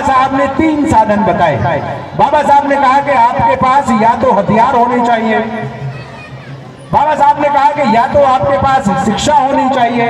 साहब ने 3 साधन बताए। बाबा साहब ने कहा कि आपके पास या तो हथियार होने चाहिए, बाबा साहब ने कहा कि या तो आपके पास शिक्षा होनी चाहिए,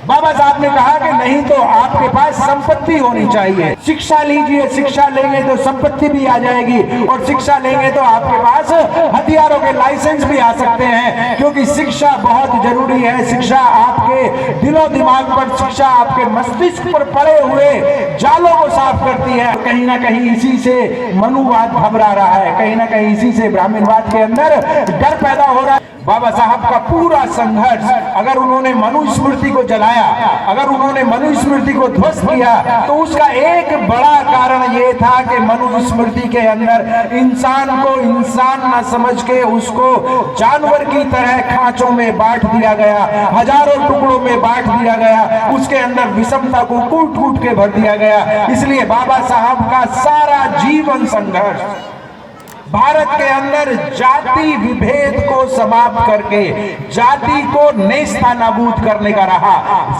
बाबा साहब ने कहा कि नहीं तो आपके पास संपत्ति होनी चाहिए। शिक्षा लीजिए, शिक्षा लेंगे तो संपत्ति भी आ जाएगी, और शिक्षा लेंगे तो आपके पास हथियारों के लाइसेंस भी आ सकते हैं, क्योंकि शिक्षा बहुत जरूरी है। शिक्षा आपके दिलो दिमाग पर, शिक्षा आपके मस्तिष्क पर पड़े हुए जालों को साफ करती है। कहीं ना कहीं इसी से मनुवाद घबरा रहा है, कहीं ना कहीं इसी से ब्राह्मणवाद के अंदर डर पैदा हो रहा है। बाबा साहब का पूरा संघर्ष, अगर उन्होंने मनुस्मृति को जलाया, अगर उन्होंने मनुस्मृति को ध्वस्त किया, तो उसका एक बड़ा कारण ये था कि मनुस्मृति के अंदर इंसान को इंसान न समझ के उसको जानवर की तरह खांचों में बांट दिया गया, हजारों टुकड़ों में बांट दिया गया, उसके अंदर विषमता को कूट कूट के भर दिया गया। इसलिए बाबा साहब का सारा जीवन संघर्ष भारत के अंदर जाति विभेद को समाप्त करके जाति को नेस्तनाबूद करने का रहा।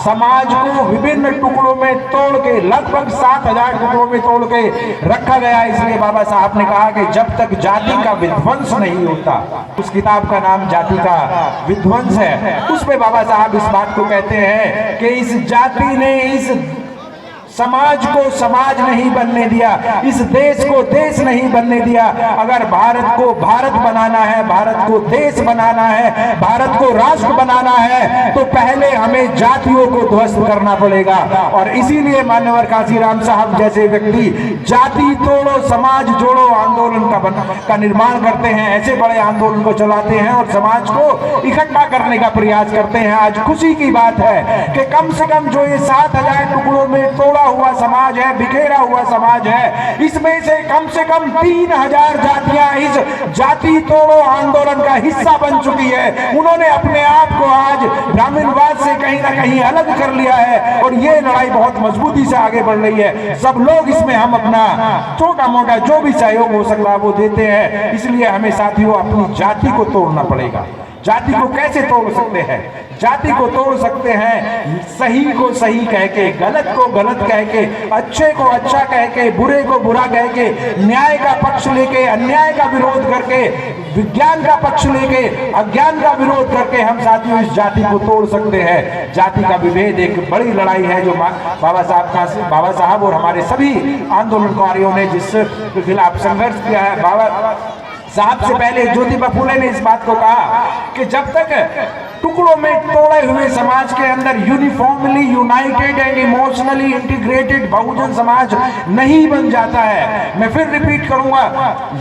समाज को विभिन्न टुकड़ों में तोड़ के, लगभग 7000 टुकड़ों में तोड़ के रखा गया। इसलिए बाबा साहब ने कहा कि जब तक जाति का विध्वंस नहीं होता, उस किताब का नाम जाति का विध्वंस है, उसमें बाबा साहब इस बात को कहते हैं कि इस जाति ने इस समाज को समाज नहीं बनने दिया, इस देश को देश नहीं बनने दिया। अगर भारत को भारत बनाना है, भारत को देश बनाना है, भारत को राष्ट्र बनाना है, तो पहले हमें जातियों को ध्वस्त करना पड़ेगा। और इसीलिए मान्यवर काशीराम साहब जैसे व्यक्ति जाति तोड़ो समाज जोड़ो आंदोलन का निर्माण करते हैं, ऐसे बड़े आंदोलन को चलाते हैं और समाज को इकट्ठा करने का प्रयास करते हैं। आज खुशी की बात है कि कम से कम जो ये 7000 टुकड़ों में तोड़ा हुआ समाज है, बिखेरा हुआ समाज है, इसमें से कम 3000 जातियां इस जाति तोड़ो आंदोलन का हिस्सा बन चुकी है। उन्होंने अपने आप को आज ब्राह्मणवाद से कहीं ना कहीं अलग कर लिया है, और ये लड़ाई बहुत मजबूती से आगे बढ़ रही है। सब लोग इसमें हम अपना छोटा मोटा जो भी सहयोग हो सकता है वो देते हैं। इसलिए हमें साथियों अपनी जाति को तोड़ना पड़ेगा। जाति को कैसे तोड़ सकते हैं? जाति को तोड़ सकते हैं सही को सही कह के, गलत को गलत कह के, अच्छे को अच्छा कह के, बुरे को बुरा कह के, न्याय का पक्ष लेके अन्याय का विरोध करके, विज्ञान का पक्ष लेके अज्ञान का विरोध करके हम साथियों इस जाति को तोड़ सकते हैं। जाति का विभेद एक बड़ी लड़ाई है जो बाबा साहब और हमारे सभी आंदोलनकारियों ने जिसके खिलाफ संघर्ष किया है। बाबा साहब से पहले ज्योतिबा फुले ने इस बात को कहा कि जब तक टुकड़ों में तोड़े हुए समाज के अंदर uniformly united and emotionally integrated बहुजन समाज नहीं बन जाता है, मैं फिर रिपीट करूंगा,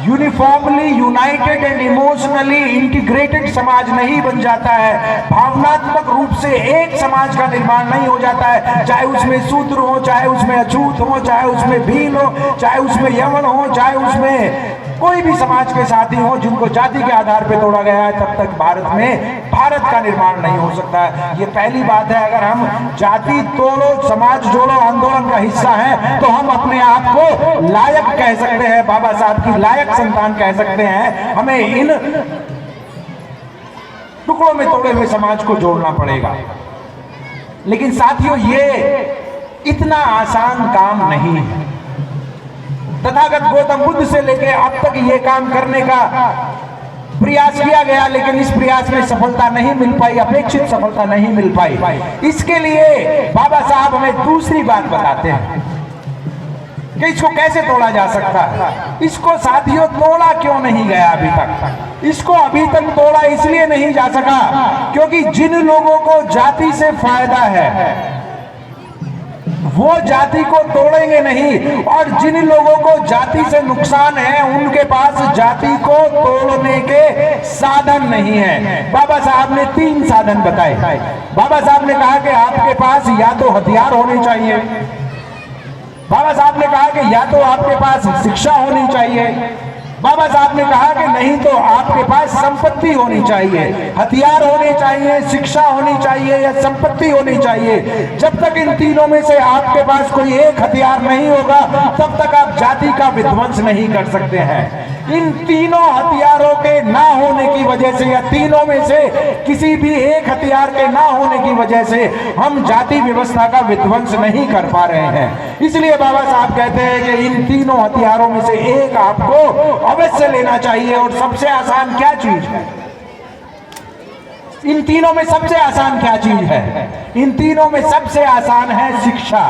uniformly united and emotionally integrated समाज नहीं बन जाता है, भावनात्मक रूप से एक समाज का निर्माण नहीं हो जाता है, चाहे उसमें शूद्र हो, चाहे उसमें अछूत हो, चाहे उसमें भील हो, चाहे उसमें यवन हो, चाहे उसमें कोई भी समाज के साथी हो जिनको जाति के आधार पर तोड़ा गया है, तब तक भारत में भारत का निर्माण नहीं हो सकता है। ये पहली बात है। अगर हम जाति तोड़ो समाज जोड़ो आंदोलन का हिस्सा हैं, तो हम अपने आप को लायक कह सकते हैं, बाबा साहब की लायक संतान कह सकते हैं। हमें इन टुकड़ों में तोड़े हुए समाज को जोड़ना पड़ेगा। लेकिन साथियों ये इतना आसान काम नहीं है। तथागत गौतम बुद्ध से लेकर अब तक ये काम करने का प्रयास किया गया, लेकिन इस प्रयास में सफलता नहीं मिल पाई, अपेक्षित सफलता नहीं मिल पाई। इसके लिए बाबा साहब हमें दूसरी बात बताते हैं कि इसको कैसे तोड़ा जा सकता है। इसको साथियों तोड़ा क्यों नहीं गया अभी तक? इसको अभी तक तोड़ा इसलिए नहीं जा सका क्योंकि जिन लोगों को जाति से फायदा है वो जाति को तोड़ेंगे नहीं, और जिन लोगों को जाति से नुकसान है उनके पास जाति को तोड़ने के साधन नहीं है। बाबा साहब ने 3 साधन बताए। बाबा साहब ने कहा कि आपके पास या तो हथियार होने चाहिए, बाबा साहब ने कहा कि या तो आपके पास शिक्षा होनी चाहिए, बाबा साहब ने कहा कि नहीं तो आपके पास संपत्ति होनी चाहिए, हथियार होने चाहिए, शिक्षा होनी चाहिए या संपत्ति होनी चाहिए। जब तक इन तीनों में से आपके पास कोई एक हथियार नहीं होगा तब तक आप जाति का विध्वंस नहीं कर सकते हैं। इन तीनों हथियारों के ना होने की वजह से या तीनों में से किसी भी एक हथियार के ना होने की वजह से हम जाति व्यवस्था का विध्वंस नहीं कर पा रहे हैं। इसलिए बाबा साहब कहते हैं कि इन तीनों हथियारों में से एक आपको अवश्य लेना चाहिए। और सबसे आसान क्या चीज है? इन तीनों में सबसे आसान क्या चीज है? इन तीनों में सबसे आसान है शिक्षा।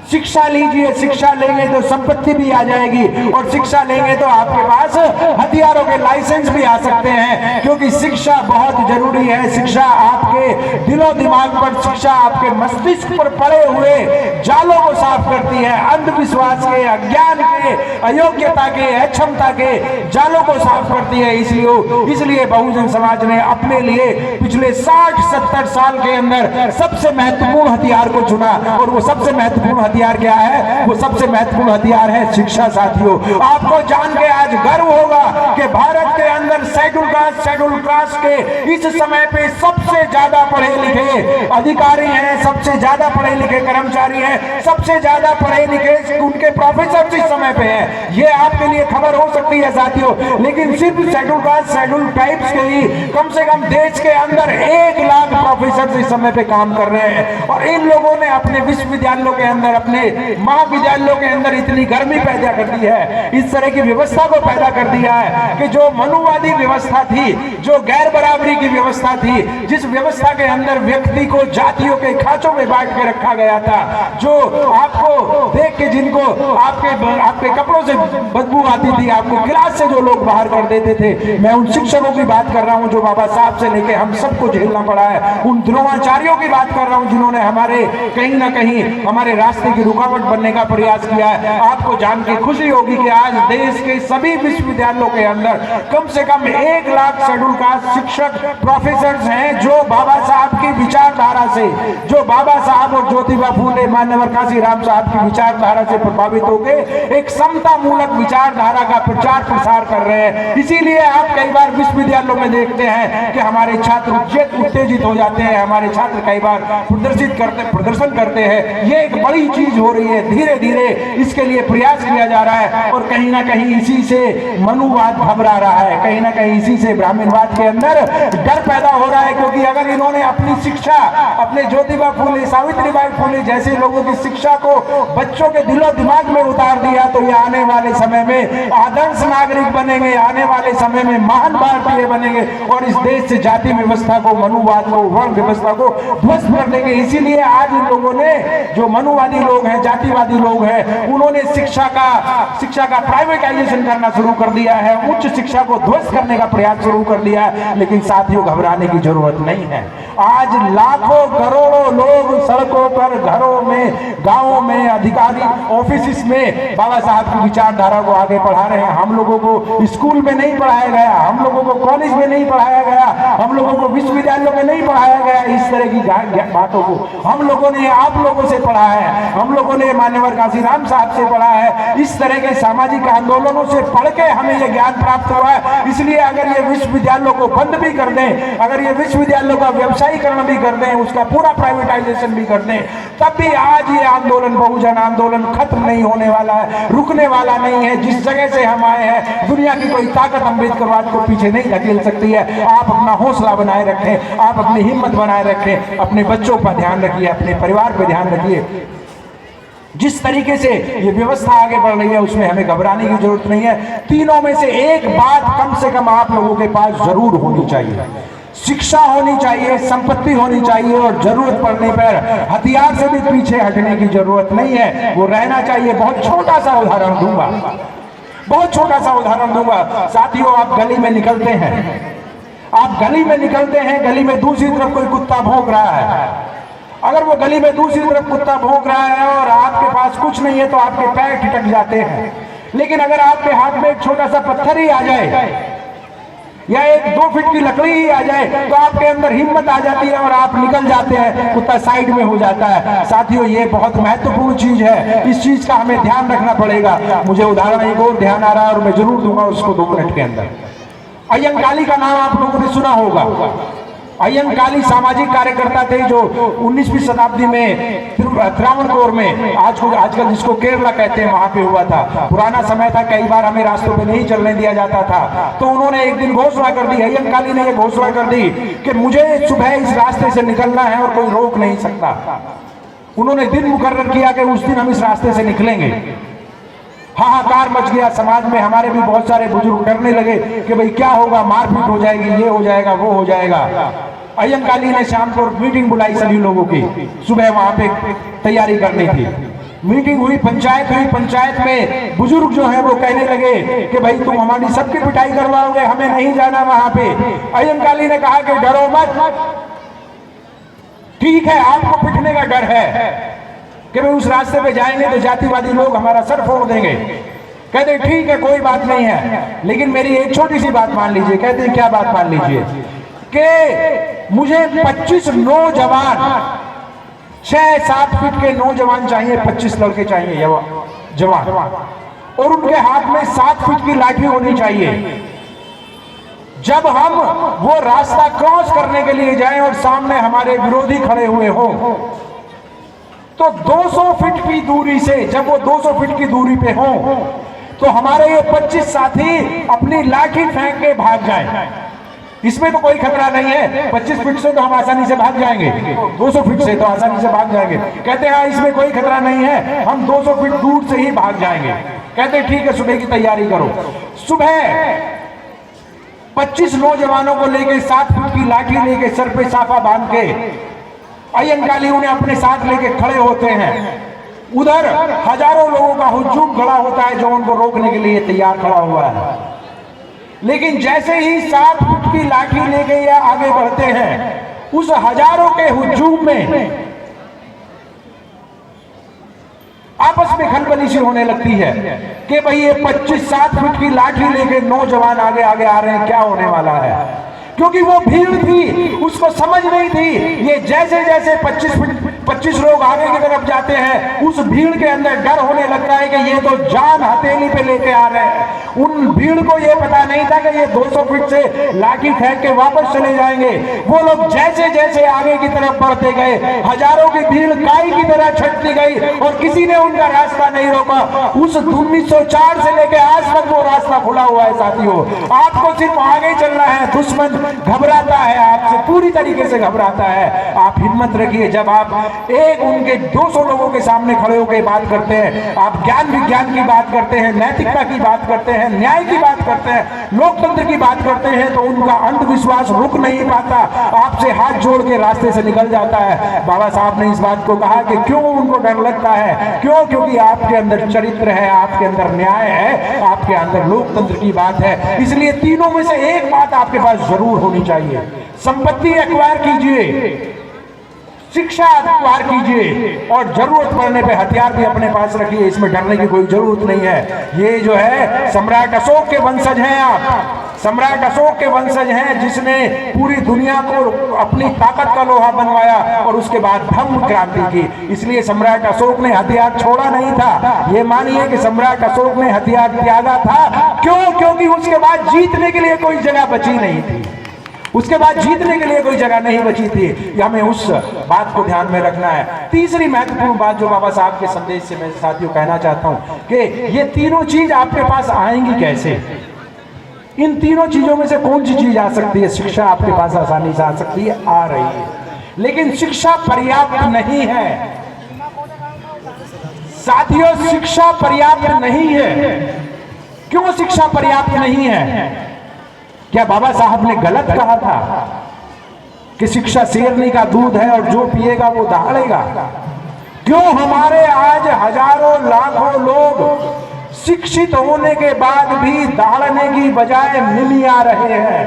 शिक्षा लीजिए, शिक्षा लेंगे तो संपत्ति भी आ जाएगी और शिक्षा लेंगे तो आपके पास हथियारों के लाइसेंस भी आ सकते हैं, क्योंकि शिक्षा बहुत जरूरी है। शिक्षा आपके दिलो दिमाग पर, शिक्षा आपके मस्तिष्क पर पड़े हुए जालों को साफ करती है, अंधविश्वास के, अज्ञान के, अयोग्यता के, अक्षमता के जालों को साफ करती है। इसलिए बहुजन समाज ने अपने लिए पिछले 60-70 साल के अंदर सबसे महत्वपूर्ण हथियार को चुना, और वो सबसे महत्वपूर्ण हथियार क्या है? वो सबसे महत्वपूर्ण हथियार है शिक्षा। साथियों, आपको जान के आज गर्व होगा कि भारत के अंदर शेड्यूल कास्ट के इस समय पे सबसे ज्यादा पढ़े लिखे अधिकारी हैं, सबसे ज्यादा पढ़े लिखे कर्मचारी हैं, सबसे ज्यादा पढ़े लिखे उनके प्रोफेसर इस समय पे हैं। ये आपके लिए खबर हो सकती है साथियों, लेकिन सिर्फ शेड्यूल कास्ट, शेड्यूल ट्राइब्स के ही कम से कम देश के अंदर 1 लाख प्रोफेसर इस समय पे काम कर रहे हैं। और इन लोगों ने अपने विश्वविद्यालयों के अंदर, अपने महाविद्यालयों के अंदर इतनी गर्मी पैदा कर दी है, इस तरह की व्यवस्था को पैदा कर दिया है कि जो मनुवादी व्यवस्था थी, जो गैर बराबरी की व्यवस्था थी, जिस व्यवस्था के अंदर व्यक्ति को जातियों के खांचों में बांट के रखा गया था, जो आपको देख के, जिनको आपके कपड़ों से बदबू आती थी, आपको क्लास से जो लोग बाहर कर देते थे, मैं उन शिक्षकों की बात कर रहा हूं जो बाबा साहब से लेके हम सबको झेलना पड़ा है। उन द्रोणाचार्यों की बात कर रहा हूं जिन्होंने हमारे कहीं ना कहीं हमारे रास्ते की रुकावट बनने का प्रयास किया है। आपको जान के खुशी होगी कि आज देश के सभी विश्वविद्यालयों के अंदर कम से कम 1 लाख शेड्यूल कास्ट शिक्षक प्रोफेसर हैं जो बाबा साहब की विचारधारा से, जो बाबा साहब और ज्योतिबा फूले, मान्यवर काशीराम साहब की विचारधारा से प्रभावित होकर एक समता मूलक विचारधारा का प्रचार प्रसार कर रहे हैं। इसीलिए आप कई बार विश्वविद्यालयों में देखते हैं कि हमारे छात्र उत्तेजित हो जाते हैं, हमारे छात्र कई बार प्रदर्शन करते हैं। ये एक बड़ी चीज हो रही है। धीरे धीरे इसके लिए प्रयास किया जा रहा है और कहीं ना कहीं इसी से मनुवाद घबरा रहा है, कहीं ना कहीं इसी से ब्राह्मणवाद के अंदर डर पैदा हो रहा है। क्योंकि अगर इन्होंने अपनी शिक्षा, अपने ज्योतिबा फूले, सावित्रीबाई फूले जैसे लोगों की शिक्षा को बच्चों के दिलो दिमाग में उतार दिया तो ये आने वाले समय में आदर्श नागरिक बनेंगे, आने वाले समय में महान भारतीय बनेंगे और इस देश से जाति व्यवस्था को, मनुवाद को, वर्ण व्यवस्था को ध्वस्त कर देंगे। इसीलिए आज इन लोगों ने, जो मनुवादी लोग हैं, जातिवादी लोग हैं, उन्होंने शिक्षा का प्राइवेटाइजेशन करना शुरू कर दिया है, उच्च शिक्षा को ध्वस्त करने का प्रयास शुरू कर दिया है। लेकिन साथियों, घबराने की जरूरत नहीं है। आज लाखों करोड़ों लोग सड़कों पर, घरों में, गांवों में, अधिकारी ऑफिस में बाबा साहब की विचारधारा को आगे बढ़ा रहे हैं। हम लोगों को स्कूल में नहीं पढ़ाया गया, हम लोगों को कॉलेज में नहीं पढ़ाया गया, हम लोगों को विश्वविद्यालयों में नहीं पढ़ाया गया। इस तरह की बातों को हम लोगों ने आप लोगों से पढ़ा है, हम लोगों ने मान्यवर काशीराम साहब से पढ़ा है। इस तरह के सामाजिक आंदोलनों से पढ़ के हमें यह ज्ञान प्राप्त हुआ है। इसलिए अगर ये विश्वविद्यालयों को बंद भी कर दें, अगर ये विश्वविद्यालयों का व्यवसायीकरण भी कर दें, उसका पूरा प्राइवेटाइजेशन भी कर दें, तब भी आज ये आंदोलन, बहुजन आंदोलन खत्म नहीं होने वाला है, रुकने वाला नहीं है। जिस जगह से हम आए हैं, दुनिया की कोई ताकत अम्बेडकरवाद को पीछे नहीं धकेल सकती है। आप अपना हौसला बनाए रखें, आप अपनी हिम्मत बनाए रखें, अपने बच्चों पर ध्यान रखिए, अपने परिवार पर ध्यान रखिए। जिस तरीके से ये व्यवस्था आगे बढ़ रही है उसमें हमें घबराने की जरूरत नहीं है। तीनों में से एक बात कम से कम आप लोगों के पास जरूर होनी चाहिए। शिक्षा होनी चाहिए, संपत्ति होनी चाहिए और जरूरत पड़ने पर हथियार से भी पीछे हटने की जरूरत नहीं है, वो रहना चाहिए। बहुत छोटा सा उदाहरण दूंगा, बहुत छोटा सा उदाहरण दूंगा। साथियों, आप गली में निकलते हैं, आप गली में निकलते हैं, गली में दूसरी तरफ कोई कुत्ता भौंक रहा है। अगर वो गली में दूसरी तरफ कुत्ता भौंक रहा है और आपके पास कुछ नहीं है तो आपके पैर ठिठक जाते हैं। लेकिन अगर आपके हाथ में एक छोटा सा पत्थर ही आ जाए, या एक 2 फीट की लकड़ी ही आ जाए तो आपके अंदर हिम्मत आ जाती है और आप निकल जाते हैं, कुत्ता साइड में हो जाता है। साथियों, ये बहुत महत्वपूर्ण चीज है, इस चीज का हमें ध्यान रखना पड़ेगा। मुझे उदाहरण एक और ध्यान आ रहा है और मैं जरूर दूंगा उसको 2 मिनट के अंदर। अय्यंकाली का नाम आप लोगों ने सुना होगा। अय्यंकाली सामाजिक कार्यकर्ता थे जो 19वीं शताब्दी में त्रावणकोर में आजकल जिसको केरला कहते हैं वहां पे हुआ था। पुराना समय था, कई बार हमें रास्तों पे नहीं चलने दिया जाता था, तो उन्होंने एक दिन घोषणा कर दी, अय्यंकाली ने यह घोषणा कर दी कि मुझे सुबह इस रास्ते से निकलना है और कोई रोक नहीं सकता। उन्होंने दिन मुकर्रर किया कि उस दिन हम इस रास्ते से निकलेंगे। हाहाकार मच गया समाज में। हमारे भी बहुत सारे बुजुर्ग डरने लगे कि भाई क्या होगा, मारपीट हो जाएगी, ये हो जाएगा, वो हो जाएगा। अय्यंकाली ने शाम को मीटिंग बुलाई सभी लोगों की, सुबह वहां पे तैयारी करनी थी। मीटिंग हुई, पंचायत हुई। पंचायत में बुजुर्ग जो है वो कहने लगे कि भाई तुम हमारी सबकी पिटाई करवाओगे, हमें नहीं जाना वहां पे। अय्यंकाली ने कहा कि डरो मत, ठीक है आपको पिटने का डर है कि भाई उस रास्ते पे जाएंगे तो जातिवादी लोग हमारा सर फोड़ देंगे। कहते ठीक है कोई बात नहीं है, लेकिन मेरी एक छोटी सी बात मान लीजिए। कहते क्या बात मान लीजिए कि मुझे 25 नौजवान, 6-7 फीट के नौजवान चाहिए, 25 लड़के चाहिए जवान, और उनके हाथ में 7 फीट की लाठी होनी चाहिए। जब हम वो रास्ता क्रॉस करने के लिए जाएं और सामने हमारे विरोधी खड़े हुए हो तो 200 फीट की दूरी से, जब वो 200 फीट की दूरी पे हो तो हमारे ये 25 साथी अपनी लाठी फेंक के भाग जाएं। इसमें तो कोई खतरा नहीं है, 25 फीट से तो हम आसानी से भाग जाएंगे, 200 फीट से तो आसानी से भाग जाएंगे। कहते हैं इसमें कोई खतरा नहीं है, हम 200 फीट दूर से ही भाग जाएंगे। कहते ठीक है सुबह की तैयारी करो। सुबह 25 नौजवानों को लेके 7 फीट की लाठी लेके सर पे साफा बांध के अय्यंकाली उन्हें अपने साथ लेके खड़े होते हैं। उधर हजारों लोगों का हुजूम खड़ा होता है जो उनको रोकने के लिए तैयार खड़ा हुआ है। लेकिन जैसे ही 7 फुट की लाठी लेके या आगे बढ़ते हैं, उस हजारों के हुजूम में आपस में खलबली सी होने लगती है कि भाई ये 25-7 फुट की लाठी लेके नौजवान आगे आगे आ रहे हैं, क्या होने वाला है। क्योंकि वो भीड़ थी, उसको समझ नहीं थी। ये जैसे जैसे 25 लोग आगे की तरफ जाते हैं, उस भीड़ के अंदर डर होने लगता है कि ये तो जान हथेली पे लेके आ रहे हैं। उन भीड़ को ये पता नहीं था कि ये 200 फीट से लाठी फेंक के वापस चले जाएंगे। वो लोग जैसे जैसे आगे की तरफ बढ़ते गए, हजारों की भीड़ काई की तरह छटती गई और किसी ने उनका रास्ता नहीं रोका। उस 1904 से लेकर आज तक वो रास्ता खुला हुआ है। साथियों, आपको सिर्फ आगे चलना है। दुश्मन घबराता है, आपसे पूरी तरीके से घबराता है। आप हिम्मत रखिए। जब आप एक उनके 200 लोगों के सामने खड़े होकर बात करते हैं, आप ज्ञान विज्ञान की बात करते हैं, नैतिकता की बात करते हैं, न्याय की बात करते हैं, लोकतंत्र की बात करते हैं, तो उनका अंधविश्वास रुक नहीं पाता, आपसे हाथ जोड़ के रास्ते से निकल जाता है। बाबा साहब ने इस बात को कहा कि क्यों उनको डर लगता है, क्यों? क्योंकि आपके अंदर चरित्र है, आपके अंदर न्याय है, आपके अंदर लोकतंत्र की बात है। इसलिए तीनों में से एक बात आपके पास जरूर होनी चाहिए। संपत्ति एक्वायर कीजिए, शिक्षा एक्वायर कीजिए, और जरूरत पड़ने पे हथियार भी अपने पास रखिए। इसमें डरने की कोई जरूरत नहीं है। ये जो है सम्राट अशोक के वंशज हैं आप। सम्राट अशोक के वंशज हैं जिसने पूरी दुनिया को अपनी ताकत का लोहा बनवाया और उसके बाद धम्म क्रांति की। इसलिए सम्राट अशोक ने हथियार छोड़ा नहीं था। ये मानिए कि सम्राट अशोक ने हथियार त्यागा था। क्यों? क्योंकि उसके बाद जीतने के लिए कोई जगह बची नहीं थी। उसके बाद जीतने के लिए कोई जगह नहीं बची थी। हमें उस बात को ध्यान में रखना है। तीसरी महत्वपूर्ण बात जो बाबा साहब के संदेश से मैं साथियों कहना चाहता हूं कि ये तीनों चीज आपके पास आएंगी कैसे। इन तीनों चीजों में से कौन सी चीज आ सकती है? शिक्षा आपके पास आसानी से आ सकती है, आ रही है, लेकिन शिक्षा पर्याप्त नहीं है। साथियों, शिक्षा पर्याप्त नहीं है। क्यों शिक्षा पर्याप्त नहीं है? क्या बाबा साहब ने गलत कहा था कि शिक्षा शेरनी का दूध है और जो पिएगा वो दहाड़ेगा? क्यों हमारे आज हजारों लाखों लोग शिक्षित होने के बाद भी दहाड़ने की बजाय मिमिया रहे हैं,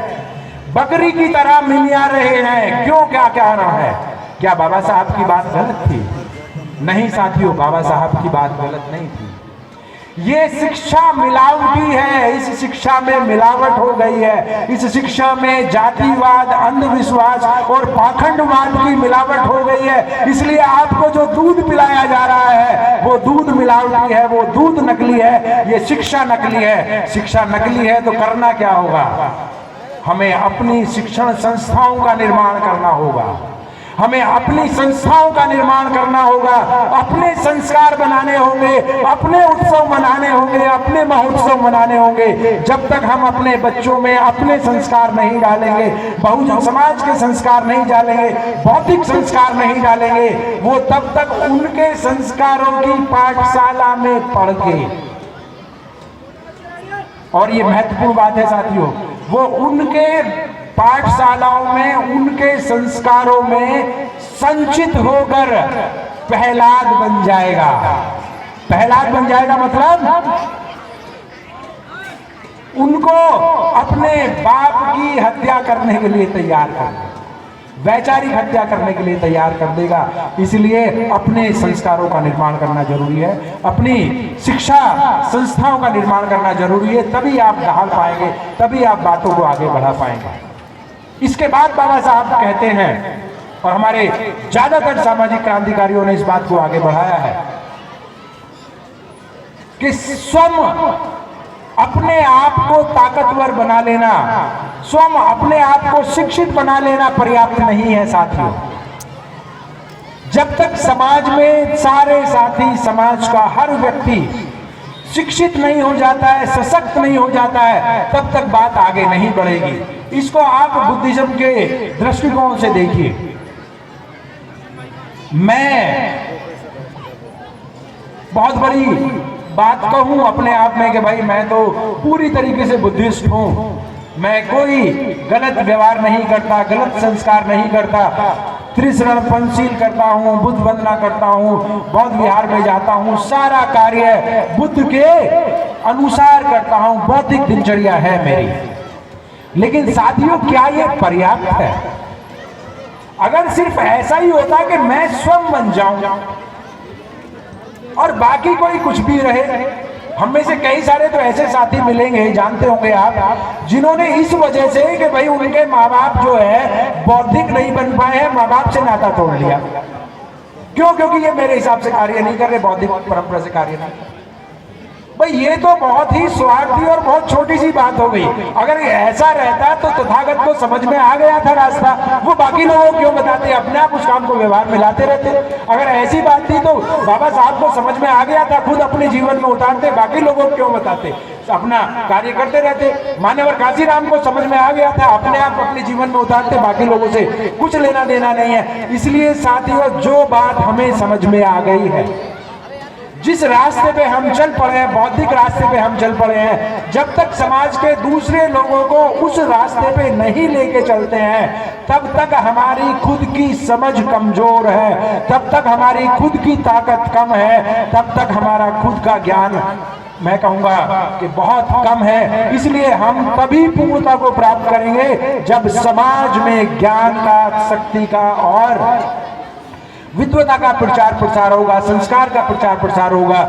बकरी की तरह मिमिया रहे हैं? क्यों? क्या कहना है? क्या बाबा साहब की बात गलत थी? नहीं साथियों, बाबा साहब की बात गलत नहीं थी। ये शिक्षा मिलावटी है, इस शिक्षा में मिलावट हो गई है, इस शिक्षा में जातिवाद, अंधविश्वास और पाखंडवाद की मिलावट हो गई है। इसलिए आपको जो दूध पिलाया जा रहा है वो दूध मिलावटी है, वो दूध नकली है, ये शिक्षा नकली है। शिक्षा नकली है तो करना क्या होगा? हमें अपनी शिक्षण संस्थाओं का निर्माण करना होगा, हमें अपनी संस्थाओं का निर्माण करना होगा, अपने संस्कार बनाने होंगे, अपने उत्सव मनाने होंगे, अपने महोत्सव मनाने होंगे। जब तक हम अपने बच्चों में अपने संस्कार नहीं डालेंगे, बहुजन समाज के संस्कार नहीं डालेंगे, बौद्धिक संस्कार नहीं डालेंगे, वो तब तक उनके संस्कारों की पाठशाला में पढ़ के, और ये महत्वपूर्ण बात है साथियों, वो उनके पाठशालाओं में, उनके संस्कारों में संचित होकर प्रहलाद बन जाएगा। प्रहलाद बन जाएगा मतलब उनको अपने बाप की हत्या करने के लिए तैयार कर देगा, वैचारिक हत्या करने के लिए तैयार कर देगा। इसलिए अपने संस्कारों का निर्माण करना जरूरी है, अपनी शिक्षा संस्थाओं का निर्माण करना जरूरी है, तभी आप ढाल पाएंगे, तभी आप बातों को आगे बढ़ा पाएंगे। इसके बाद बाबा साहब कहते हैं, और हमारे ज्यादातर सामाजिक क्रांतिकारियों ने इस बात को आगे बढ़ाया है, कि स्वयं अपने आप को ताकतवर बना लेना, स्वयं अपने आप को शिक्षित बना लेना पर्याप्त नहीं है साथियों। जब तक समाज में सारे साथी, समाज का हर व्यक्ति शिक्षित नहीं हो जाता है, सशक्त नहीं हो जाता है, तब तक बात आगे नहीं बढ़ेगी। इसको आप बुद्धिज्म के दृष्टिकोण से देखिए। मैं बहुत बड़ी बात कहूं अपने आप में कि भाई मैं तो पूरी तरीके से बुद्धिस्ट हूं, मैं कोई गलत व्यवहार नहीं करता, गलत संस्कार नहीं करता, त्रिशरण पंचशील करता हूं, बुद्ध वंदना करता हूं, बौद्ध विहार में जाता हूं, सारा कार्य बुद्ध के अनुसार करता हूं, बौद्धिक दिनचर्या है मेरी। लेकिन साथियों, क्या यह पर्याप्त है? अगर सिर्फ ऐसा ही होता कि मैं स्वयं बन जाऊं और बाकी कोई कुछ भी रहे, हम में से कई सारे तो ऐसे साथी मिलेंगे, जानते होंगे आप, जिन्होंने इस वजह से कि भाई उनके माँ बाप जो है बौद्धिक नहीं बन पाए हैं, माँ बाप से नाता तोड़ लिया। क्यों? क्योंकि ये मेरे हिसाब से कार्य नहीं कर रहे, बौद्धिक परंपरा से कार्य नहीं। भाई ये तो बहुत ही स्वार्थी और बहुत छोटी सी बात हो गई। अगर ऐसा रहता तो तथागत को समझ में आ गया था रास्ता, वो बाकी लोगों को क्यों बताते, अपने आप उस काम को व्यवहार में लाते रहते। अगर ऐसी बात थी तो बाबा साहब को समझ में आ गया था, खुद अपने जीवन में उतारते, बाकी लोगों को क्यों बताते, अपना कार्य करते रहते। मान्यवर काशीराम को समझ में आ गया था, अपने आप अपने जीवन में उतारते, बाकी लोगों से कुछ लेना देना नहीं है। इसलिए साथियों, जो बात हमें समझ में आ गई है, जिस रास्ते पे हम चल पड़े हैं, बौद्धिक रास्ते पे हम चल पड़े हैं, जब तक समाज के दूसरे लोगों को उस रास्ते पे नहीं लेके चलते हैं, तब तक हमारी खुद की समझ कमजोर है, तब तक हमारी खुद की ताकत कम है, तब तक हमारा खुद का ज्ञान, मैं कहूंगा कि बहुत कम है। इसलिए हम तभी पूर्णता को प्राप्त करेंगे जब समाज में ज्ञान का, शक्ति का और विद्वता का प्रचार प्रसार होगा, संस्कार का प्रचार प्रसार होगा।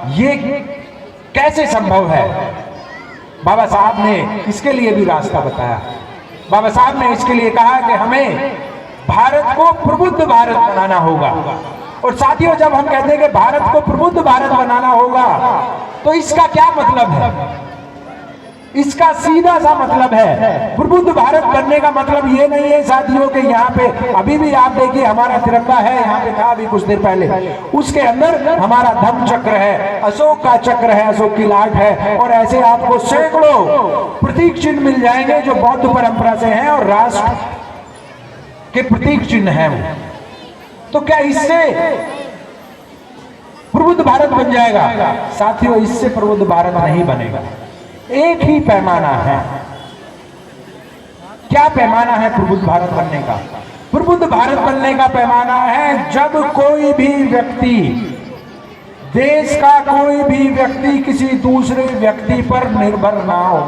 ये कैसे संभव है? बाबा साहब ने इसके लिए भी रास्ता बताया। बाबा साहब ने इसके लिए कहा कि हमें भारत को प्रबुद्ध भारत बनाना होगा। और साथियों, जब हम कहते हैं कि भारत को प्रबुद्ध भारत बनाना होगा, तो इसका क्या मतलब है? इसका सीधा सा मतलब है, प्रबुद्ध भारत बनने का मतलब ये नहीं है साथियों कि यहाँ पे अभी भी आप देखिए हमारा तिरंगा है, यहाँ पे था अभी कुछ देर पहले, उसके अंदर हमारा धम्म चक्र है, अशोक का चक्र है, अशोक की लाट है, और ऐसे आपको सैकड़ों प्रतीक चिन्ह मिल जाएंगे जो बौद्ध परंपरा से हैं और राष्ट्र के प्रतीक चिन्ह हैं वो। तो क्या इससे प्रबुद्ध भारत बन जाएगा? साथियों, इससे प्रबुद्ध भारत नहीं बनेगा। एक ही पैमाना है। क्या पैमाना है प्रबुद्ध भारत बनने का? प्रबुद्ध भारत बनने का पैमाना है जब कोई भी व्यक्ति, देश का कोई भी व्यक्ति किसी दूसरे व्यक्ति पर निर्भर ना हो,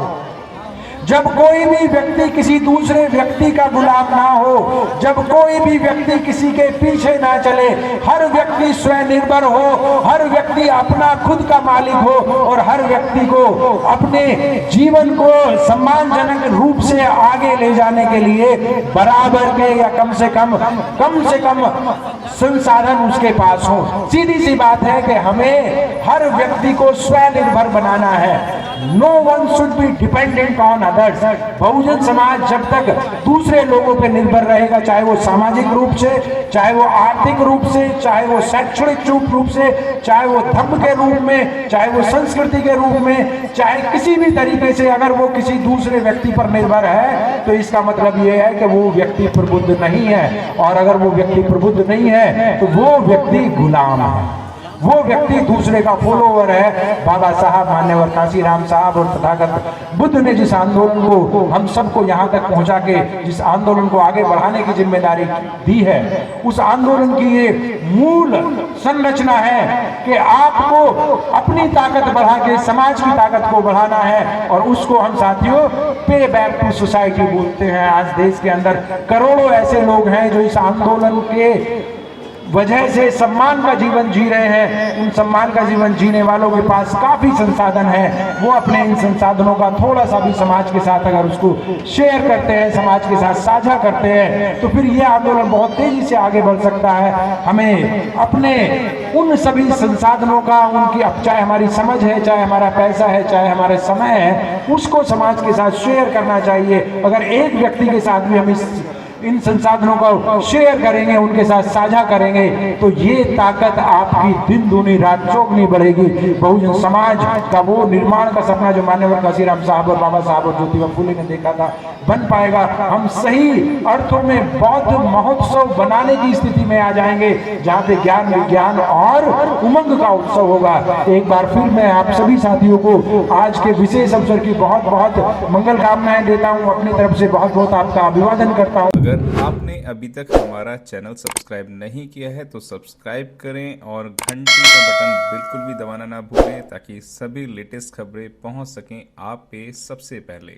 जब कोई भी व्यक्ति किसी दूसरे व्यक्ति का गुलाम ना हो, जब कोई भी व्यक्ति किसी के पीछे ना चले, हर व्यक्ति स्वनिर्भर हो, हर व्यक्ति अपना खुद का मालिक हो और हर व्यक्ति को अपने जीवन को सम्मानजनक रूप से आगे ले जाने के लिए बराबर के या कम से कम संसाधन उसके पास हो। सीधी सी बात है कि हमें हर व्यक्ति को स्वनिर्भर बनाना है। No one should be dependent on others. बहुजन समाज जब तक दूसरे लोगों पर निर्भर रहेगा, चाहे वो सामाजिक रूप से, चाहे वो आर्थिक रूप से, चाहे वो शैक्षणिक रूप से, चाहे वो धर्म के रूप में, चाहे वो संस्कृति के रूप में, चाहे किसी भी तरीके से अगर वो किसी दूसरे व्यक्ति पर निर्भर है, तो इसका मतलब ये है कि वो व्यक्ति प्रबुद्ध नहीं है। और अगर वो व्यक्ति प्रबुद्ध नहीं है तो वो व्यक्ति गुलाम है, वो व्यक्ति दूसरे का फॉलोवर है। बाबा साहब, मान्यवर काशीराम साहब और तथागत बुद्ध ने जिस आंदोलन को हम सबको यहाँ तक पहुँचा के जिस आंदोलन को आगे बढ़ाने की जिम्मेदारी दी है, उस आंदोलन की ये मूल संरचना है कि आपको अपनी ताकत बढ़ा के समाज की ताकत को बढ़ाना है। और उसको हम साथियों पे बैक टू सोसाइटी बोलते हैं। आज देश के अंदर करोड़ों ऐसे लोग हैं जो इस आंदोलन के वजह से सम्मान का जीवन जी रहे हैं। उन सम्मान का जीवन जीने वालों के पास काफी संसाधन है, वो अपने इन संसाधनों का थोड़ा सा भी समाज के साथ अगर उसको शेयर करते हैं, समाज के साथ साझा करते हैं, तो फिर ये आंदोलन बहुत तेजी से आगे बढ़ सकता है। हमें अपने उन सभी संसाधनों का, उनकी, अब चाहे हमारी समझ है, चाहे हमारा पैसा है, चाहे हमारे समय है, उसको समाज के साथ शेयर करना चाहिए। अगर एक व्यक्ति के साथ भी हम इन संसाधनों को शेयर करेंगे, उनके साथ साझा करेंगे, तो ये ताकत आपकी दिन दूनी रात चौगुनी बढ़ेगी। बहुजन समाज का वो निर्माण का सपना जो मान्यवर काशीराम साहब और बाबा साहब और ज्योतिबा फुले ने देखा था, बन पाएगा। हम सही अर्थों में बौद्ध महोत्सव बनाने की स्थिति में आ जाएंगे, जहाँ पे ज्ञान, विज्ञान और उमंग का उत्सव होगा। एक बार फिर मैं आप सभी साथियों को आज के विशेष अवसर की बहुत बहुत मंगल कामनाएं देता हूँ। अपनी तरफ से बहुत बहुत आपका अभिवादन करता हूँ। अगर आपने अभी तक हमारा चैनल सब्सक्राइब नहीं किया है तो सब्सक्राइब करें और घंटी का बटन बिल्कुल भी दबाना ना भूलें, ताकि सभी लेटेस्ट खबरें पहुंच सकें आप पे सबसे पहले।